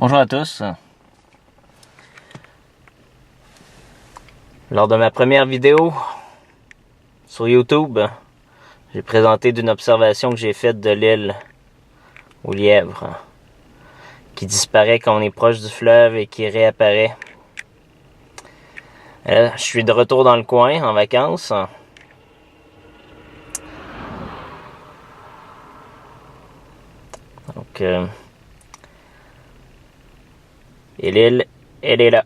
Bonjour à tous. Lors de ma première vidéo sur YouTube, j'ai présenté d'une observation que j'ai faite de l'île aux lièvres, qui disparaît quand on est proche du fleuve et qui réapparaît. Je suis de retour dans le coin en vacances. Donc, et l'île, elle est là.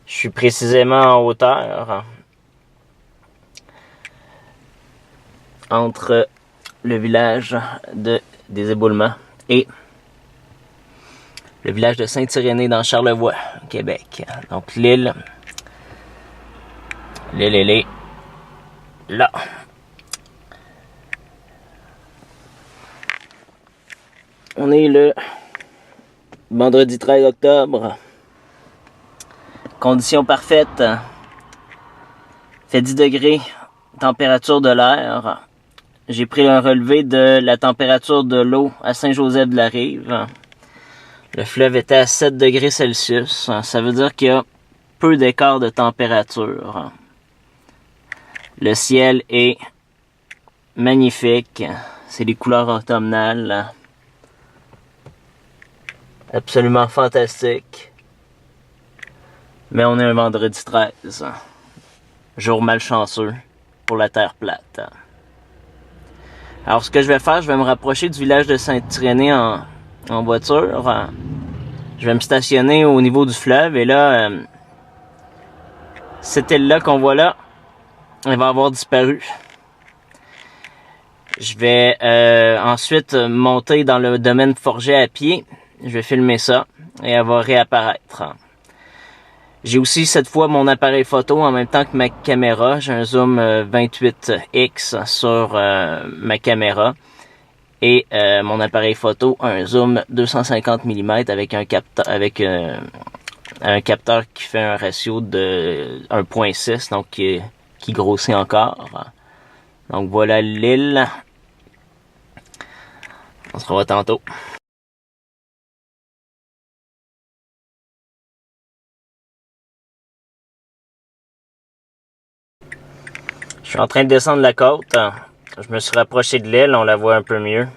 Je suis précisément en hauteur entre le village des Éboulements et le village de Saint-Irénée dans Charlevoix, Québec. Donc l'île, elle est là. On est le vendredi 13 octobre. Conditions parfaites. Fait 10 degrés. Température de l'air. J'ai pris un relevé de la température de l'eau à Saint-Joseph-de-la-Rive. Le fleuve était à 7 degrés Celsius. Ça veut dire qu'il y a peu d'écart de température. Le ciel est magnifique. C'est les couleurs automnales. Absolument fantastique. Mais on est un vendredi 13. Jour malchanceux pour la terre plate. Alors ce que je vais faire, je vais me rapprocher du village de Saint-Irénée en voiture. Je vais me stationner au niveau du fleuve et là, cette île-là qu'on voit là, elle va avoir disparu. Je vais ensuite monter dans le domaine forget à pied. Je vais filmer ça et elle va réapparaître. J'ai aussi cette fois mon appareil photo en même temps que ma caméra. J'ai un zoom 28x sur ma caméra. Et mon appareil photo a un zoom 250 mm avec un capteur qui fait un ratio de 1.6, donc qui grossit encore. Donc voilà l'île. On se revoit tantôt. Je suis en train de descendre la côte. Je me suis rapproché de l'île, on la voit un peu mieux.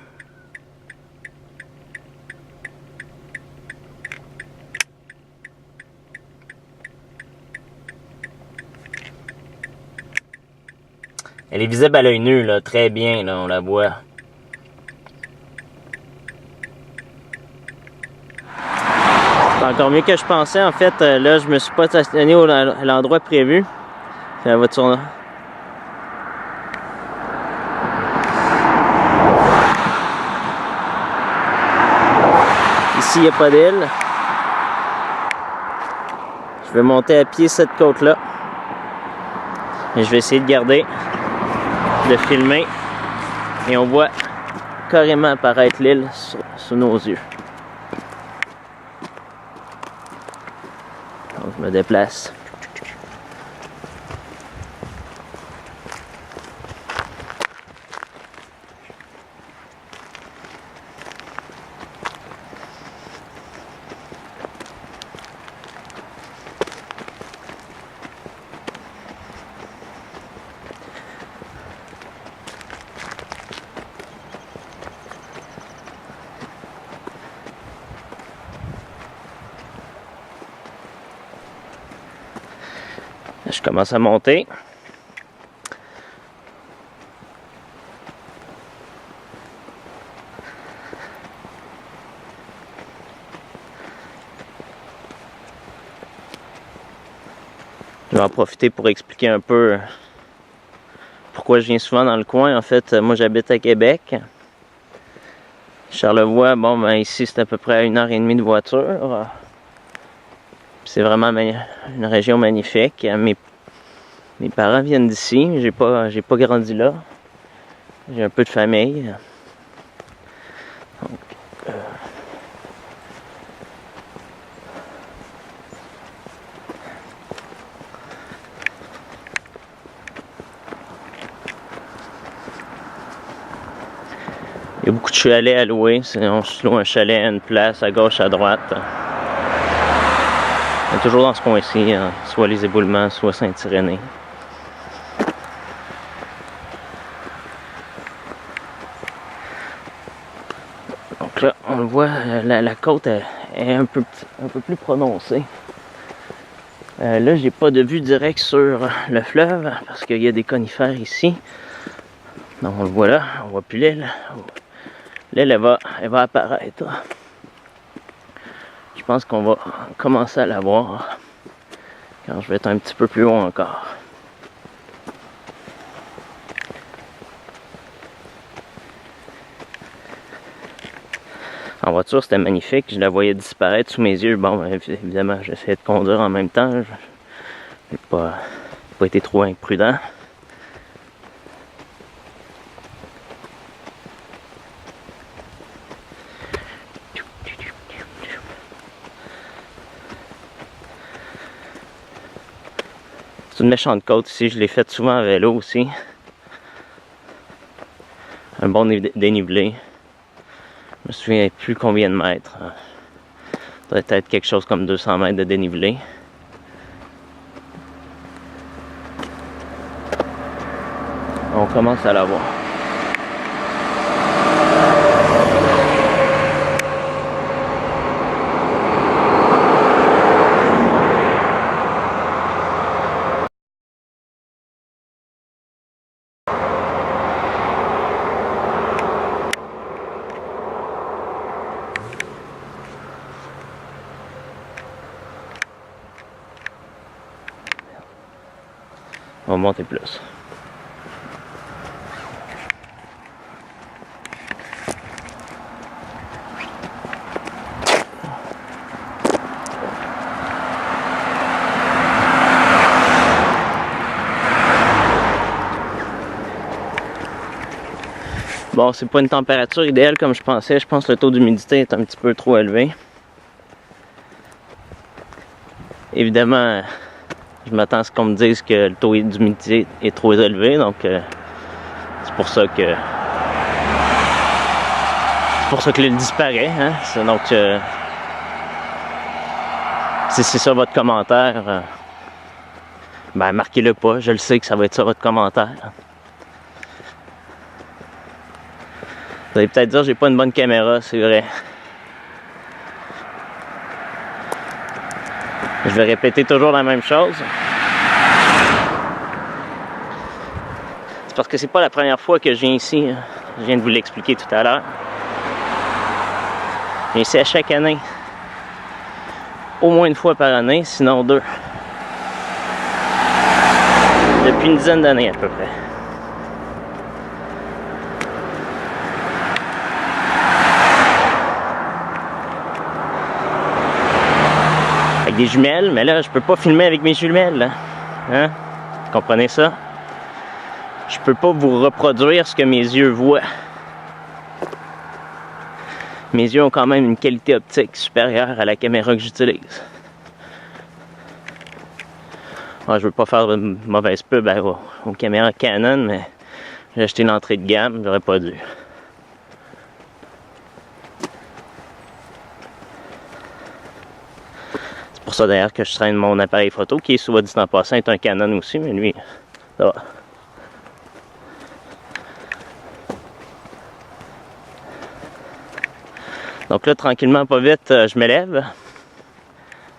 Elle est visible à l'œil nu, là, très bien, là, on la voit. C'est encore mieux que je pensais, en fait, là, je me suis pas stationné à l'endroit prévu. C'est la voiture là. Ici, il n'y a pas d'île. Je vais monter à pied cette côte-là. Et je vais essayer de garder, de filmer. Et on voit carrément apparaître l'île sous nos yeux. Donc, je me déplace. Je commence à monter. Je vais en profiter pour expliquer un peu pourquoi je viens souvent dans le coin. En fait, moi j'habite à Québec. Charlevoix, bon ben ici c'est à peu près à 1h30 de voiture. C'est vraiment une région magnifique. Mes parents viennent d'ici. J'ai pas grandi là. J'ai un peu de famille. Donc, Il y a beaucoup de chalets à louer. On se loue un chalet à une place, à gauche, à droite. On est toujours dans ce coin-ci, hein, soit les Éboulements, soit Saint-Irénée. Donc là, on le voit, la côte est un peu plus prononcée. Là, j'ai pas de vue directe sur le fleuve parce qu'il y a des conifères ici. Donc on le voit là, on voit plus l'île. L'île, elle va apparaître. Je pense qu'on va commencer à la voir quand je vais être un petit peu plus loin encore. En voiture, c'était magnifique. Je la voyais disparaître sous mes yeux. Bon, évidemment, j'essayais de conduire en même temps. Je n'ai pas été trop imprudent. C'est une méchante côte ici. Je l'ai faite souvent à vélo aussi. Un bon dénivelé. Je me souviens plus combien de mètres. Ça doit être quelque chose comme 200 mètres de dénivelé. On commence à la voir. On va monter plus. Bon, c'est pas une température idéale comme je pensais. Je pense que le taux d'humidité est un petit peu trop élevé. Évidemment, je m'attends à ce qu'on me dise que le taux d'humidité est trop élevé, donc c'est pour ça que l'île disparaît. Hein? Donc, si c'est ça votre commentaire, ben marquez-le pas. Je le sais que ça va être ça votre commentaire. Vous allez peut-être dire que j'ai pas une bonne caméra, c'est vrai. Je vais répéter toujours la même chose. C'est parce que c'est pas la première fois que je viens ici. Je viens de vous l'expliquer tout à l'heure. Je viens ici à chaque année. Au moins une fois par année, sinon 2. Depuis une dizaine d'années à peu près. Avec des jumelles, mais là je peux pas filmer avec mes jumelles là. Hein? Vous comprenez ça? Je peux pas vous reproduire ce que mes yeux voient. Mes yeux ont quand même une qualité optique supérieure à la caméra que j'utilise. Je veux pas faire de mauvaise pub aux caméras Canon, mais j'ai acheté l'entrée de gamme, j'aurais pas dû. C'est pour ça d'ailleurs que je traîne mon appareil photo, qui est soit dit en passant est un Canon aussi, mais lui, ça va. Donc là, tranquillement, pas vite, je m'élève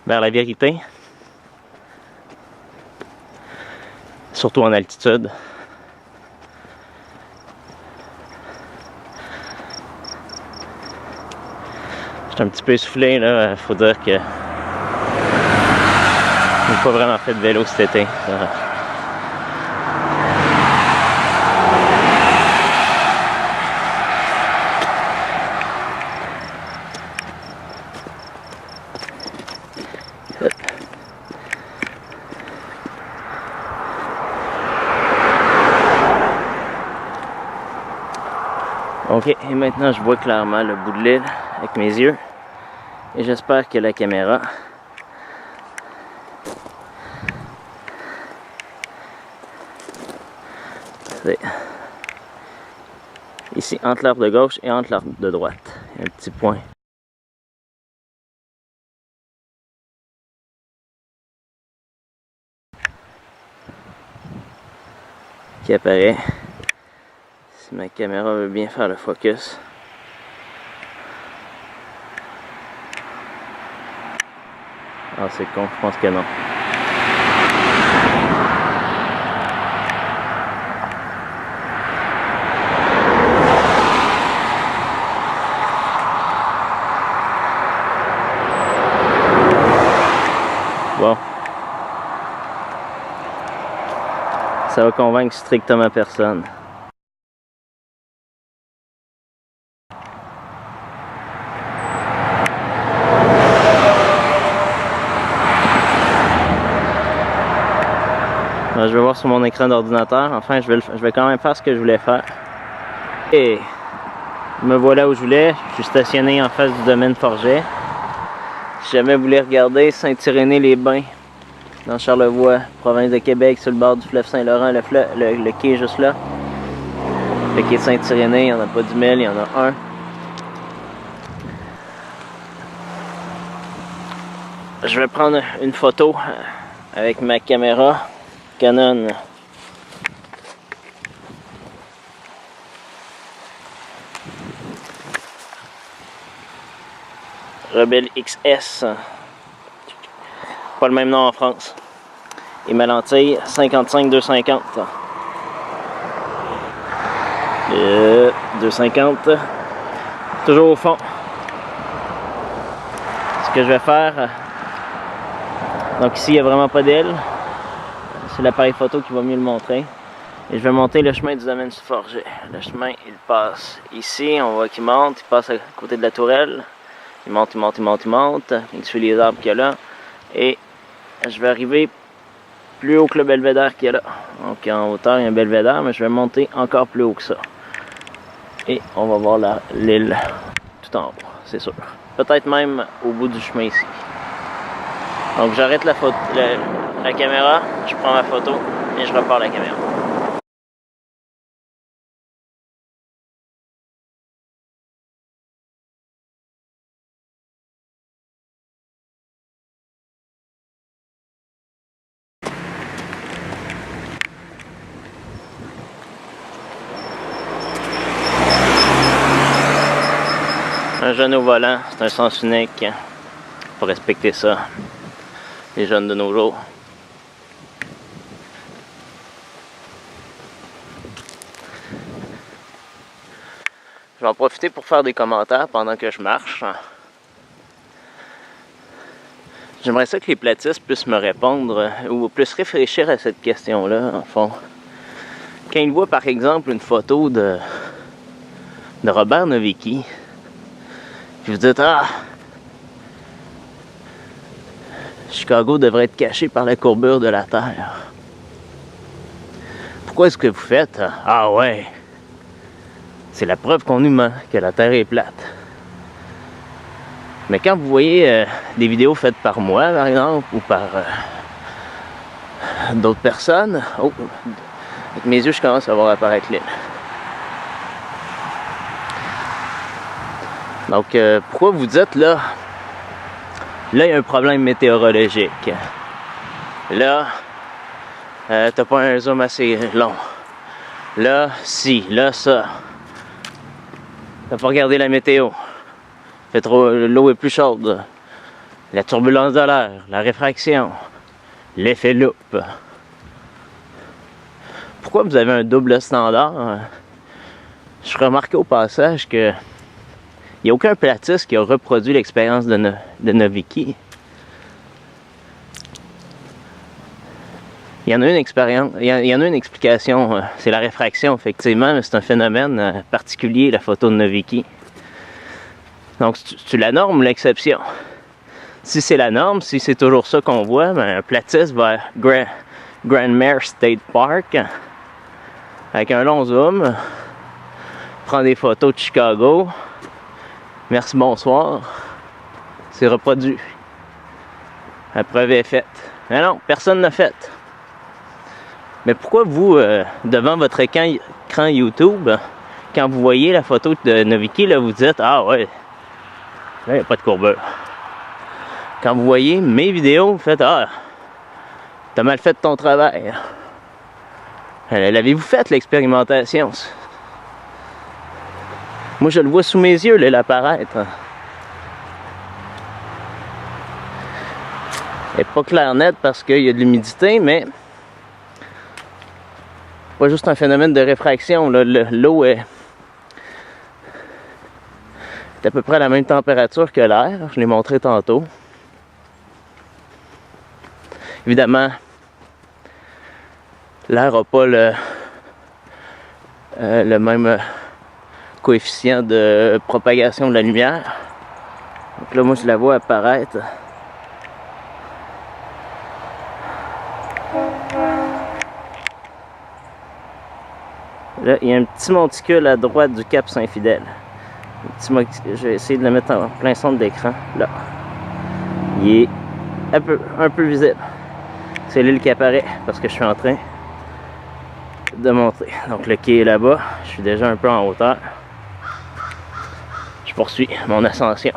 vers la vérité. Surtout en altitude. J'étais un petit peu essoufflé, là. Faut dire que j'ai pas vraiment fait de vélo cet été. Ok, et maintenant je vois clairement le bout de l'île avec mes yeux. Et j'espère que la caméra Ici, entre l'arbre de gauche et entre l'arbre de droite. Il y a un petit point. Qui apparaît. Si ma caméra veut bien faire le focus. Ah, c'est con, je pense que non. Bon. Ça va convaincre strictement personne. Je vais voir sur mon écran d'ordinateur. Enfin, je vais quand même faire ce que je voulais faire. Et me voilà où je voulais. Je suis stationné en face du domaine Forget. Si jamais vous voulez regarder Saint-Irénée-les-Bains, dans Charlevoix, province de Québec, sur le bord du fleuve Saint-Laurent, le quai est juste là. Le quai de Saint-Irénée, il n'y en a pas 10 000, il y en a un. Je vais prendre une photo avec ma caméra Canon. Rebelle XS. Pas le même nom en France. Et ma lentille 55-250. 250. Toujours au fond. Ce que je vais faire. Donc ici il n'y a vraiment pas d'aile. C'est l'appareil photo qui va mieux le montrer. Et je vais monter le chemin du domaine du Forget. Le chemin, il passe ici, on voit qu'il monte, il passe à côté de la tourelle. Il monte, il monte, il monte, il monte. Il suit les arbres qu'il y a là. Et je vais arriver plus haut que le belvédère qu'il y a là. Donc en hauteur, il y a un belvédère, mais je vais monter encore plus haut que ça. Et on va voir l'île tout en haut, c'est sûr. Peut-être même au bout du chemin ici. Donc j'arrête la caméra, je prends ma photo et je repars la caméra. Un jeune au volant, c'est un sens unique. Faut respecter ça. Les jeunes de nos jours. Je vais en profiter pour faire des commentaires pendant que je marche. J'aimerais ça que les platistes puissent me répondre ou plus réfléchir à cette question-là, en fond. Quand ils voient par exemple une photo de Robert Nowicki, puis vous dites, ah, Chicago devrait être caché par la courbure de la Terre. Pourquoi est-ce que vous faites? Ah ouais, c'est la preuve qu'on nous ment, que la Terre est plate. Mais quand vous voyez des vidéos faites par moi, par exemple, ou par d'autres personnes, oh, avec mes yeux, je commence à voir apparaître l'île. Donc, pourquoi vous dites là, il y a un problème météorologique. Là, t'as pas un zoom assez long. Là, si, là, ça. T'as pas regardé la météo. Fait trop, l'eau est plus chaude. La turbulence de l'air, la réfraction, l'effet loupe. Pourquoi vous avez un double standard? Je remarquais au passage que il n'y a aucun platiste qui a reproduit l'expérience de Nowicki. Il y en a une expérience, il y en a une explication, c'est la réfraction effectivement, mais c'est un phénomène particulier, la photo de Nowicki. Donc c'est la norme ou l'exception? Si c'est la norme, si c'est toujours ça qu'on voit, ben, un platiste va à Grand Mare State Park avec un long zoom, prend des photos de Chicago. Merci, bonsoir. C'est reproduit. La preuve est faite. Mais non, personne n'a fait. Mais pourquoi vous, devant votre écran YouTube, quand vous voyez la photo de Noviki, là, vous dites « Ah ouais, là, il n'y a pas de courbure. » Quand vous voyez mes vidéos, vous faites « Ah, t'as mal fait ton travail. » L'avez-vous fait, l'expérimentation? Moi, je le vois sous mes yeux, là, l'apparaître. Elle n'est pas clair net parce qu'il y a de l'humidité, mais pas juste un phénomène de réfraction. L'eau est à peu près à la même température que l'air. Je l'ai montré tantôt. Évidemment, l'air n'a pas le même coefficient de propagation de la lumière. Donc là, moi, je la vois apparaître. Là, il y a un petit monticule à droite du Cap Saint-Fidèle. Je vais essayer de le mettre en plein centre d'écran. Là. Il est un peu visible. C'est l'île qui apparaît parce que je suis en train de monter. Donc le quai est là-bas. Je suis déjà un peu en hauteur. Je poursuis mon ascension.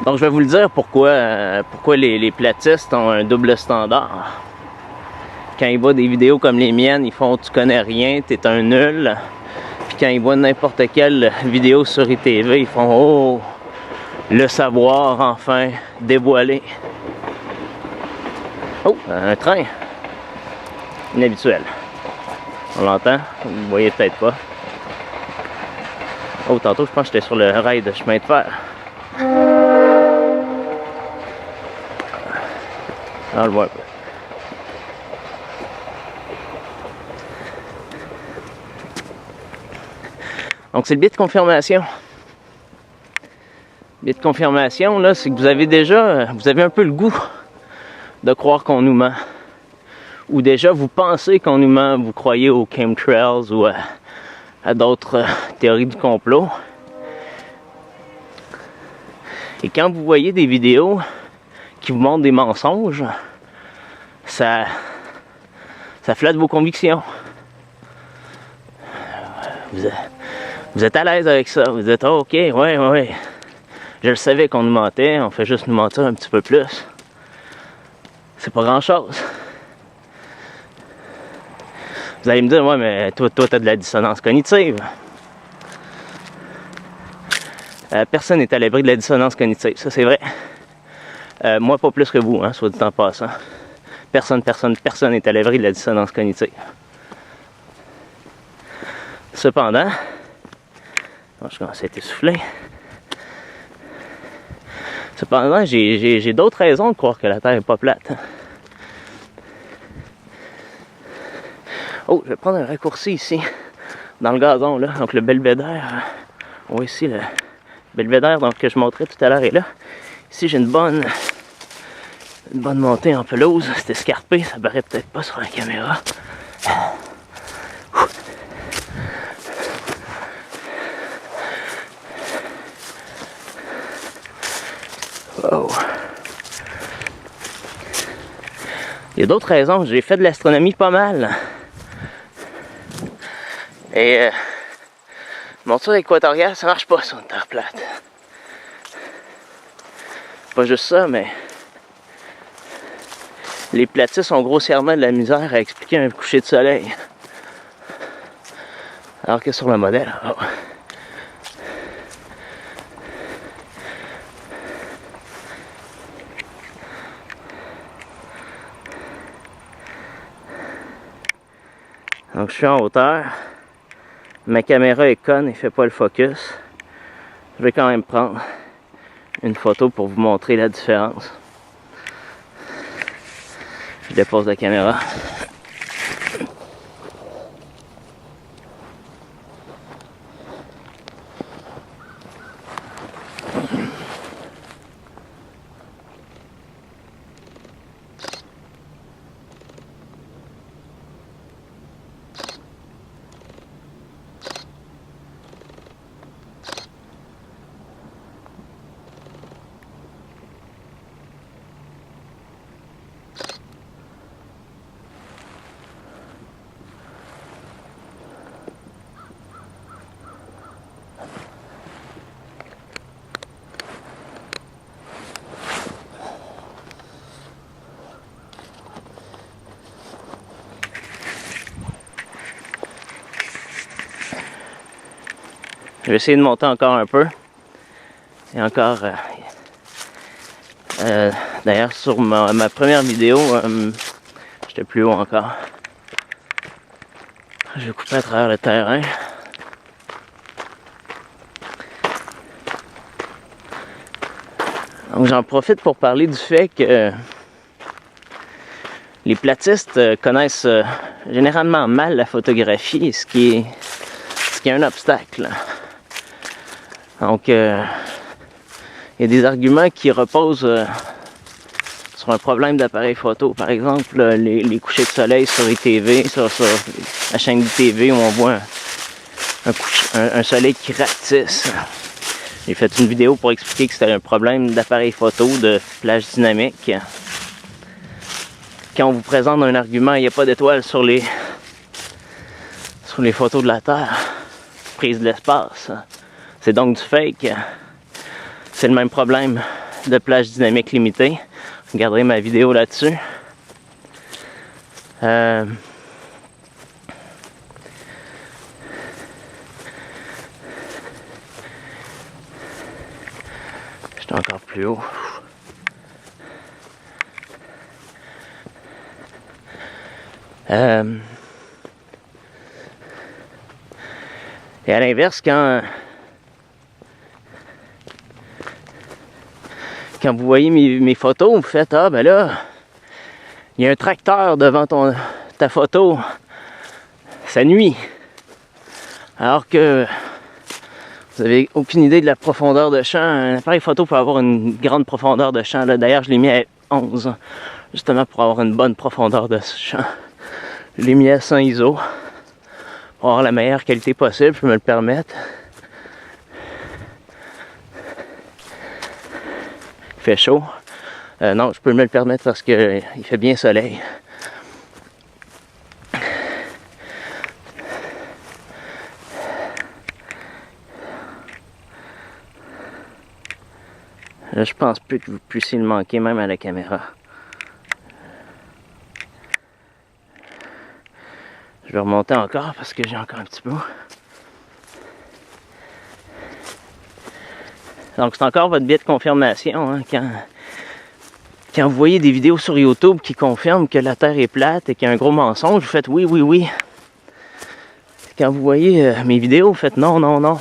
Donc je vais vous le dire pourquoi les platistes ont un double standard. Quand ils voient des vidéos comme les miennes, ils font « tu connais rien, t'es un nul ». Puis quand ils voient n'importe quelle vidéo sur ITV, ils font « oh, le savoir enfin dévoilé ». Oh, un train inhabituel. On l'entend? Vous ne voyez peut-être pas. Oh, tantôt je pense que j'étais sur le rail de chemin de fer. On le voit un peu. Donc c'est le biais de confirmation. Le biais de confirmation, là, c'est que vous avez un peu le goût de croire qu'on nous ment. Ou déjà vous pensez qu'on nous ment, vous croyez aux chemtrails ou à d'autres théories du complot. Et quand vous voyez des vidéos qui vous montrent des mensonges, ça flatte vos convictions. Vous êtes à l'aise avec ça. Vous dites oh, ok, ouais. Je le savais qu'on nous mentait, on fait juste nous mentir un petit peu plus. C'est pas grand chose. Vous allez me dire, ouais, mais toi t'as de la dissonance cognitive. Personne n'est à l'abri de la dissonance cognitive, ça c'est vrai. Moi pas plus que vous, hein, soit dit en passant. Personne n'est à l'abri de la dissonance cognitive. Cependant, je commence à être essoufflé. Cependant, j'ai d'autres raisons de croire que la Terre n'est pas plate. Oh, je vais prendre un raccourci ici, dans le gazon, là. Donc le belvédère, on voit ici le belvédère donc, que je montrais tout à l'heure est là. Ici, j'ai une bonne montée en pelouse. C'est escarpé, ça paraît peut-être pas sur la caméra. Wow. Il y a d'autres raisons. J'ai fait de l'astronomie pas mal. Et monture équatoriale, ça marche pas sur une terre plate. Pas juste ça, mais les platistes ont grossièrement de la misère à expliquer un coucher de soleil. Alors que sur le modèle, oh. Donc je suis en hauteur. Ma caméra est conne et fait pas le focus. Je vais quand même prendre une photo pour vous montrer la différence. Je dépose la caméra. Je vais essayer de monter encore un peu. Et encore... d'ailleurs, sur ma première vidéo, j'étais plus haut encore. Je vais couper à travers le terrain. Donc j'en profite pour parler du fait que les platistes connaissent généralement mal la photographie, ce qui est un obstacle. Donc il y a des arguments qui reposent sur un problème d'appareil photo. Par exemple, les couchers de soleil sur les TV, sur la chaîne de TV où on voit un soleil qui ratisse. J'ai fait une vidéo pour expliquer que c'était un problème d'appareil photo, de flash dynamique. Quand on vous présente un argument, il n'y a pas d'étoiles sur les photos de la Terre, prises de l'espace. C'est donc du fake. C'est le même problème de plage dynamique limitée. Regardez ma vidéo là-dessus. J'étais encore plus haut. Et à l'inverse, quand vous voyez mes photos, vous faites « Ah, ben là, il y a un tracteur devant ta photo. Ça nuit. » Alors que vous n'avez aucune idée de la profondeur de champ. Un appareil photo peut avoir une grande profondeur de champ. D'ailleurs, je l'ai mis à 11, justement pour avoir une bonne profondeur de champ. Je l'ai mis à 100 ISO pour avoir la meilleure qualité possible, je peux me le permettre. Il fait chaud. Non, je peux me le permettre parce qu'il fait bien soleil. Là, je pense plus que vous puissiez le manquer même à la caméra. Je vais remonter encore parce que j'ai encore un petit peu. Donc c'est encore votre biais de confirmation. Hein, quand vous voyez des vidéos sur YouTube qui confirment que la Terre est plate et qu'il y a un gros mensonge, vous faites oui, oui, oui. Quand vous voyez mes vidéos, vous faites non, non, non.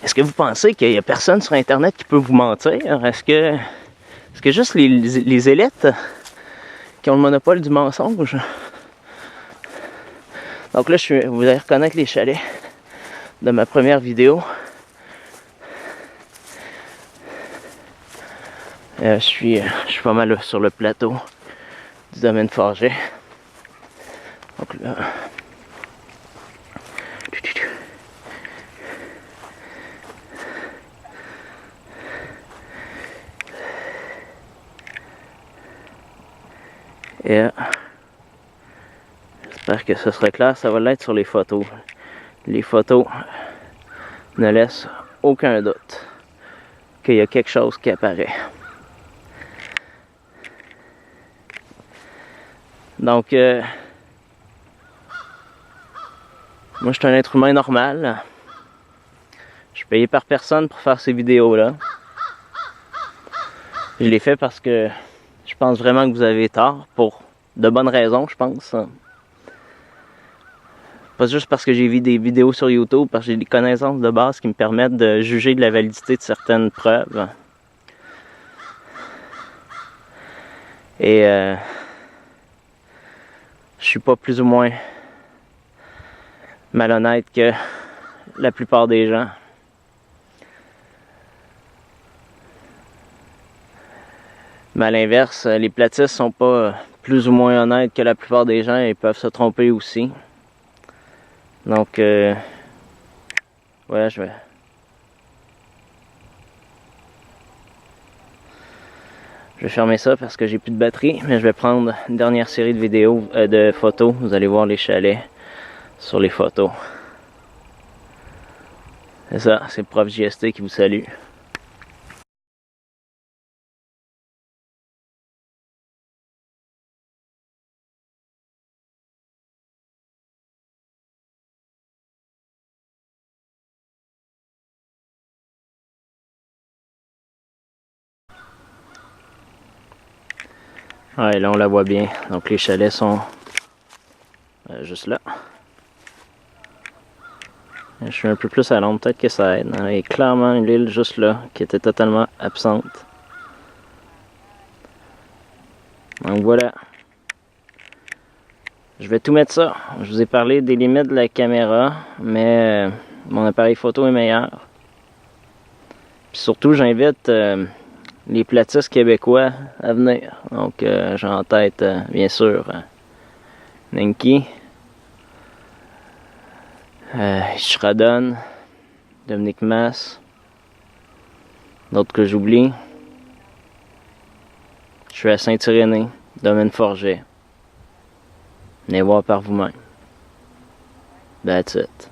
Est-ce que vous pensez qu'il n'y a personne sur Internet qui peut vous mentir? Est-ce que juste les élites qui ont le monopole du mensonge? Donc là, vous allez reconnaître les chalets de ma première vidéo. Je suis pas mal sur le plateau du domaine Forget. Donc là... Et j'espère que ce sera clair, ça va l'être sur les photos. Les photos ne laissent aucun doute qu'il y a quelque chose qui apparaît. Donc, moi je suis un être humain normal. Je suis payé par personne pour faire ces vidéos-là. Je l'ai fait parce que je pense vraiment que vous avez tort, pour de bonnes raisons, je pense. Pas juste parce que j'ai vu des vidéos sur YouTube, parce que j'ai des connaissances de base qui me permettent de juger de la validité de certaines preuves. Et je suis pas plus ou moins malhonnête que la plupart des gens. Mais à l'inverse, les platistes sont pas plus ou moins honnêtes que la plupart des gens et peuvent se tromper aussi. Donc, ouais, je vais fermer ça parce que j'ai plus de batterie, mais je vais prendre une dernière série de vidéos, de photos. Vous allez voir les chalets sur les photos. C'est ça, c'est le prof JST qui vous salue. Ouais, là on la voit bien. Donc les chalets sont juste là. Je suis un peu plus à l'ombre, peut-être que ça aide. Il y a clairement une île juste là qui était totalement absente. Donc voilà. Je vais tout mettre ça. Je vous ai parlé des limites de la caméra, mais mon appareil photo est meilleur. Puis surtout, j'invite les platistes québécois à venir. Donc j'ai en tête, bien sûr, Ninky, Shradon, Dominique Mass, d'autres que j'oublie. Je suis à Saint-Irénée, Domaine Forget. Venez voir par vous-même. That's it.